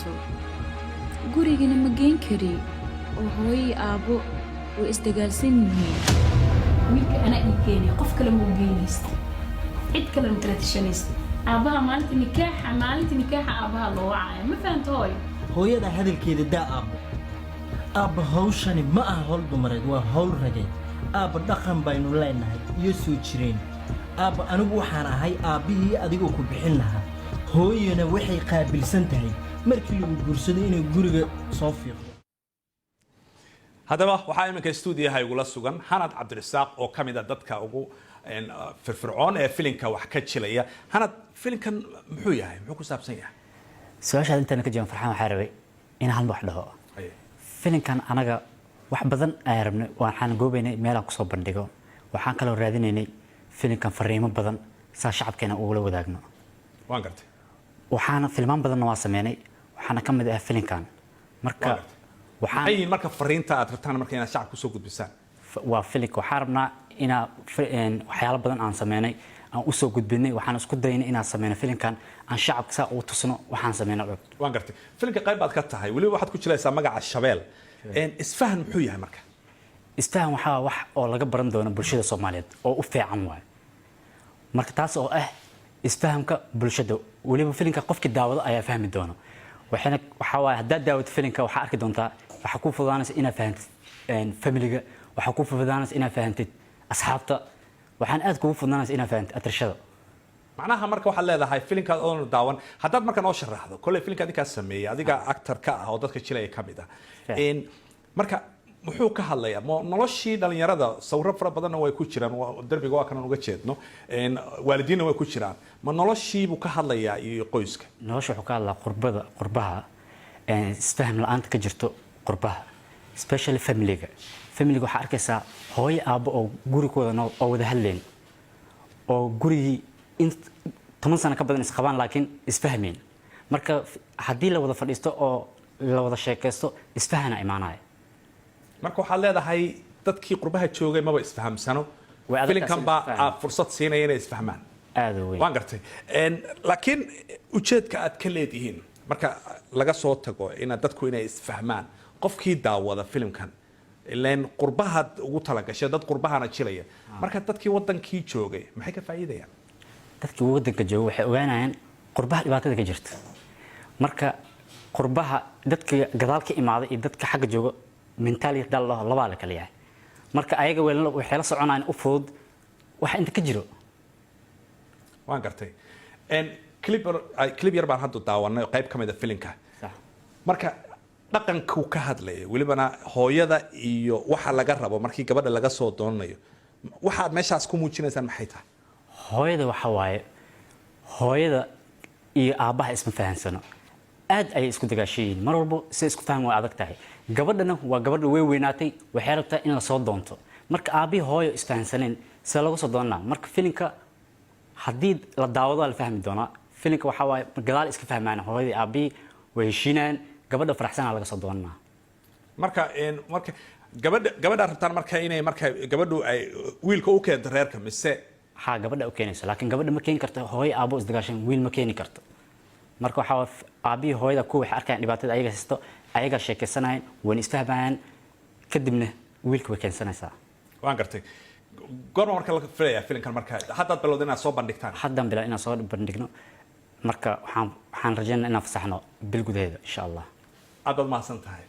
hayso gurigana ma geen kari oo hooyo aabo way isdagaalsan yihiin wiilka ana ii keenay qof kale ma geynaysto cid kale ma kala tashanaysto aabaha maalinta nikaaxa aabaha loo wacay ma fahanto hooyada hadalkeeda daa aabba hawshani ma aha hawl dumareed waa hawl rageed aabba dhaqan baynu leenahay iyo soo jireen aabba anigu waxaan ahay aabbihii adigoo ku bixin lahaa hooyana waxay qaabilsan tahay markii lagu guursado inay guriga soo fiiqdo haddaba waxaa iminka stuudiyaha igula sugan Hanad Cabdirasaaq oo ka mid ah dadka ugu firfircoon ee filimka wax ka jilaya Hanad filimkan muxuu yahay muxuu ku saabsan yahay su'aasha inta ka joogan farxan waxa rabay in hal wax dhaho filimkan anaga wax badan ay rabnay waxaan goobaynay meel aan ku soo bandhigo waxaan kala raadinaynay filimkan fariimo badan sa shacabkeena ugu la wadaagno waan gartay waxaana filmaan badan waa sameynay waxaana ka mid ah filimkan marka waxaan marka fariinta aad rabtaan marka inaad shacabku soo gudbisaan waa filimka waxaan rabnaa ina waxyaalo badan aan sameynay aan u soo gudbinay waxaan isku daynay inaan sameeyno filimkan aan shacabka saa u tusno waxaan sameynay waan gartay filimka qayb baad ka tahay wali waxaad ku jilaysaa magaca Shabeel isfahan muxuu yahay marka isfahan waxa wax oo laga baran doono bulshada Soomaaliyeed oo u fiican waay marka taas oo ah isfahamka bulshada waliba filimka qofkii daawado ayaa fahmi doona waxa waay hadaa daawado filimka waxa arki doontaa waxa ku fududaanaysa inaad fahantid familiga waxa ku fududaanaysa inaad fahantid asxaabta waxaan aad kugu fududaanaysa inaad fahantid atrashada macnaha marka waxa leedahay filimka oo daawan hadaad marka noo sharaxdo kulay filimka adiga sameeyay adiga actor ka ah oo dadka jilay ka mid ah marka wuxuu ka hadlayaa noloshii dhalinyarada sawir fara badan way ku jiraan darbiga waa kan uga jeedno waalidiinna way ku jiraan ma noloshii buu ka hadlayaa iyo qoyska nolosha wuxuu ka hadlaa qurbaha isfaham la'aanta ka jirto qurbaha especially familiga waxa arkaysaa hooyo aabo oo gurigooda oo wada hadleen oo gurigii in 10 sano ka badan isqabaan laakiin isfahmeen marka hadii la wada fadhiisto oo la wada sheekaysto isfahana imaanaya marka waxa leedahay dadkii qurbaha joogay maba isfahamsano filimkan baa fursad siinaya inay isfahmaan aad weyn waan gartay laakiin ujeedka aad ka leedihiin marka laga soo tago in dadku inay isfahmaan qofkii daawada filimkan ileen qurbaha ugu talagashay dad qurbahana jilaya marka dadkii wadankii joogay maxay ka faa'iidayaan dadkii wadanka joogay waxay ogaanayaan qurbaha dhibaatada ka jirta marka qurbaha dadka gadaal ka imaaday iyo dadka xagga jooga mentality dal laba la kala yahay marka ayaga waxay la soconayaan u fudud wax inta ka jiro waan gartay clip yar baan hadda daawanay qayb kamid ah filimka marka dhaqanku ka hadlay walibana hooyada iyo waxa laga rabo markii gabadha laga soo doonayo waxa meeshaas ku muujinaysan maxay tahay hooyada waxa waaye hooyada iyo aabaha isma fahansano aad ay isku dagaasheen mar walba si isku faham way adag tahay gabadhana waa gabadha way weynaatay waxay rabtaa in la soo doonto marka aabi hooyo isfahansaneen si lagu soo doonaa marka filimka hadii la daawado la fahmi doona filimka waxa waaye gadaal iska fahmaan hooyada aabi way heshiinaan gabadha faraxsan laga soo doonaa marka gabadha rabtaan marka inay marka gabadhu ay wiilka u keento reerka mise gabadha u keenayso laakiin gabadha ma keen karto hooyo aabo isdagaashan wiil ma keeni karto marka waxa aabi hooyada ku wax arkaan dhibaatada ayaga haysto ayaga sheekaysanayaan waan isfahmayaan kadibna wiilka way keensanaysaa waan gartay goorma marka la filayaa filimkan marka hadda bilowday inaad soo bandhigtaan haddan bilaa inaan soo bandhigno marka waxaan rajaynayaa inaan fasaxno bil gudaheeda insha Allah aad baad mahadsan tahay